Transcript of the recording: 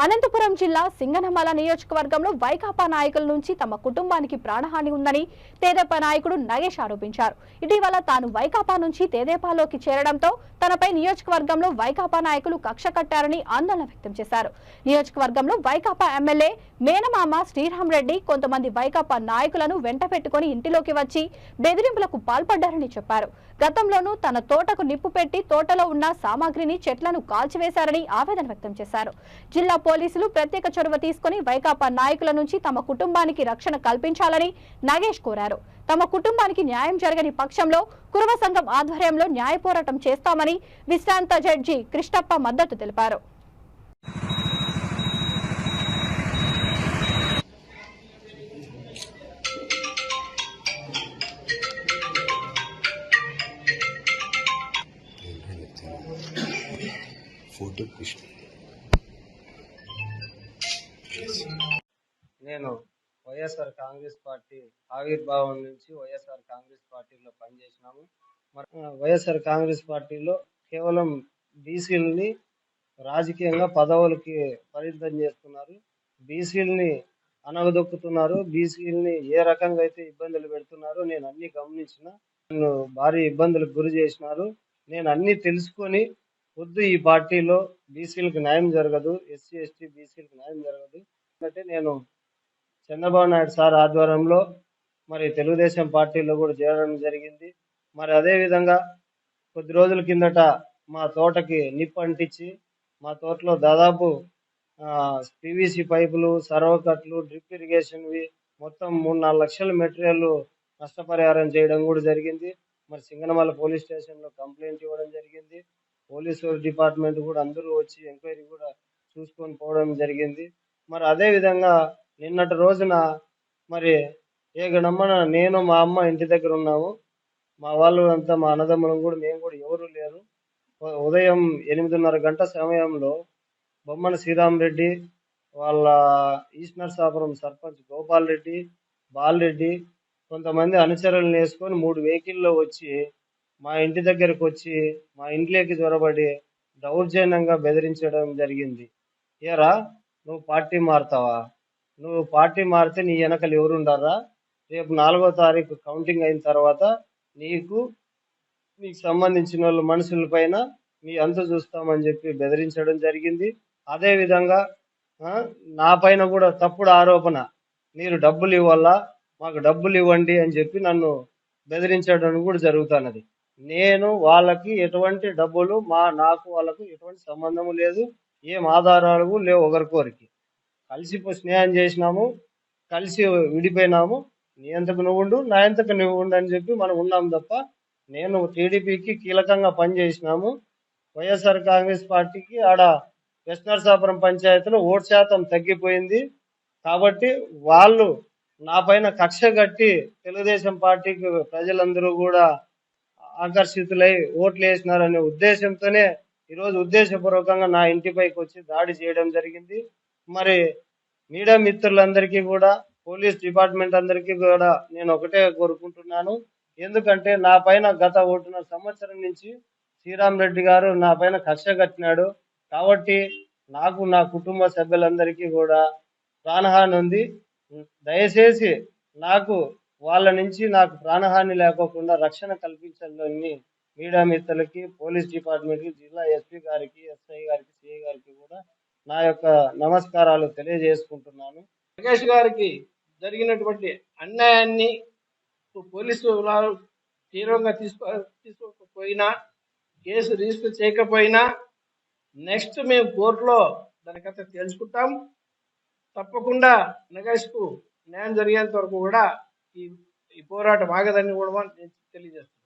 అనంతపురం జిల్లా సింగనమల నియోజకవర్గంలో వైకాపా నాయకుల నుంచి తమ కుటుంబానికి ప్రాణహాని ఉందని తెదేపా నాయకుడు నగేష్ ఆరోపించారు. ఇటీవల తాను వైకాపా నుంచి తెదేపాలోకి చేరడంతో తనపై నియోజకవర్గంలో వైకాపా నాయకులు కక్ష కట్టారని ఆందోళన వ్యక్తం చేశారు. నియోజకవర్గంలో వైకాపా ఎమ్మెల్యే మేనమామ శ్రీరామ్ రెడ్డి కొంతమంది వైకాపా నాయకులను వెంట పెట్టుకుని ఇంటిలోకి వచ్చి బెదిరింపులకు పాల్పడ్డారని చెప్పారు. గతంలోనూ తన తోటకు నిప్పు పెట్టి తోటలో ఉన్న సామాగ్రిని చెట్లను కాల్చివేశారని ఆవేదన వ్యక్తం చేశారు. జిల్లా పోలీసులు ప్రత్యేక చొరవ తీసుకుని వైకాపా నాయకుల నుంచి తమ కుటుంబానికి రక్షణ కల్పించాలని నగేష్ కోరారు. తమ కుటుంబానికి న్యాయం జరగని పక్షంలో కురవ సంఘం ఆధ్వర్యంలో న్యాయ పోరాటం చేస్తామని విశ్రాంత జడ్జి కృష్ణప్ప మద్దతు తెలిపారు. నేను వైఎస్ఆర్ కాంగ్రెస్ పార్టీ ఆవిర్భావం నుంచి వైఎస్ఆర్ కాంగ్రెస్ పార్టీలో పనిచేసినాము. వైఎస్ఆర్ కాంగ్రెస్ పార్టీలో కేవలం బీసీలని రాజకీయంగా పదవులకి పరిమితం చేస్తున్నారు, బీసీలని అనగదొక్కుతున్నారు, బీసీలని ఏ రకంగా అయితే ఇబ్బందులు పెడుతున్నారో నేను అన్ని గమనించిన. నన్ను భారీ ఇబ్బందులకు గురి చేసినారు. నేను అన్ని తెలుసుకొని వద్దు, ఈ పార్టీలో బీసీలకు న్యాయం జరగదు, ఎస్సీ ఎస్టీ బీసీలకు న్యాయం జరగదు అంటే నేను చంద్రబాబు నాయుడు సార్ ఆధ్వర్యంలో మరి తెలుగుదేశం పార్టీలో కూడా చేరడం జరిగింది. మరి అదేవిధంగా కొద్ది రోజుల కిందట మా తోటకి నిప్పు అంటించి మా తోటలో దాదాపు పీవీసీ పైపులు, సర్వకట్లు, డ్రిప్ ఇరిగేషన్వి మొత్తం 3-4 లక్షల మెటీరియల్ నష్టపరిహారం చేయడం కూడా జరిగింది. మరి సింగనమల పోలీస్ స్టేషన్లో కంప్లైంట్ ఇవ్వడం జరిగింది. పోలీసు డిపార్ట్మెంట్ కూడా అందరూ వచ్చి ఎంక్వైరీ కూడా చూసుకొని పోవడం జరిగింది. మరి అదే విధంగా నిన్నటి రోజున మరి గణమ్మన నేను మా అమ్మ ఇంటి దగ్గర ఉన్నాము. మా వాళ్ళు అంతా మా అన్నదమ్ములం కూడా మేము కూడా ఎవరు లేరు. ఉదయం 8:30 గంట సమయంలో బొమ్మన శ్రీరామ్ రెడ్డి వాళ్ళ ఈస్ట్ నర్సాపురం సర్పంచ్ గోపాల్ రెడ్డి, బాలరెడ్డి కొంతమంది అనుచరులను వేసుకొని 3 వెహికల్లో వచ్చి మా ఇంటి దగ్గరకు వచ్చి మా ఇంట్లోకి జొరబడి దౌర్జన్యంగా బెదిరించడం జరిగింది. ఏరా నువ్వు పార్టీ మారుతావా? నువ్వు పార్టీ మారితే నీ వెనకలు ఎవరుండారా? రేపు 4వ తారీఖు కౌంటింగ్ అయిన తర్వాత నీకు సంబంధించిన వాళ్ళ మనుషుల పైన నీ అంత చూస్తామని చెప్పి బెదిరించడం జరిగింది. అదేవిధంగా నా పైన కూడా తప్పుడు ఆరోపణ, మీరు డబ్బులు ఇవ్వాలా, మాకు డబ్బులు ఇవ్వండి అని చెప్పి నన్ను బెదిరించడం కూడా జరుగుతున్నది. నేను వాళ్ళకి ఎటువంటి డబ్బులు నాకు వాళ్ళకు ఎటువంటి సంబంధము లేదు, ఏం ఆధారాలు లేవు. ఒకరికొరికి కలిసి స్నేహం చేసినాము, కలిసి విడిపోయినాము. నీ ఎంతకు నువ్వు ఉండు, నా ఎంతకు నువ్వు ఉండు అని చెప్పి మనం ఉన్నాం తప్ప నేను టీడీపీకి కీలకంగా పనిచేసినాము. వైఎస్ఆర్ కాంగ్రెస్ పార్టీకి ఆడ వెస్ట్ నర్సాపురం పంచాయతీలో ఓటు శాతం తగ్గిపోయింది కాబట్టి వాళ్ళు నా పైన కక్ష కట్టి తెలుగుదేశం పార్టీకి ప్రజలందరూ కూడా ఆకర్షితులై ఓట్లు వేసినారనే ఉద్దేశంతోనే ఈరోజు ఉద్దేశపూర్వకంగా నా ఇంటిపైకి వచ్చి దాడి చేయడం జరిగింది. మరి మీడియా మిత్రులందరికీ కూడా, పోలీస్ డిపార్ట్మెంట్ అందరికీ కూడా నేను ఒకటే కోరుకుంటున్నాను. ఎందుకంటే నా పైన గత 1.5 సంవత్సరం నుంచి శ్రీరామ్ రెడ్డి గారు నా పైన కక్ష కట్టినాడు కాబట్టి నాకు నా కుటుంబ సభ్యులందరికీ కూడా ప్రాణహాని ఉంది. దయచేసి నాకు వాళ్ళ నుంచి నాకు ప్రాణహాని లేకోకుండా రక్షణ కల్పించాలని మీడియా మిత్రులకి, పోలీస్ డిపార్ట్మెంట్కి, జిల్లా ఎస్పీ గారికి, ఎస్ఐ గారికి, సిఐ గారికి కూడా నా యొక్క నమస్కారాలు తెలియజేసుకుంటున్నాను. నగేష్ గారికి జరిగినటువంటి అన్యాయాన్ని పోలీసు తీవ్రంగా తీసుకోకపోయినా, కేసు రిజిస్టర్ చేయకపోయినా నెక్స్ట్ మేము కోర్టులో దానికైతే తెలుసుకుంటాం. తప్పకుండా నగేష్కు న్యాయం జరిగేంత వరకు కూడా ఈ పోరాటం ఆగదని కూడా నేను తెలియజేస్తున్నాను.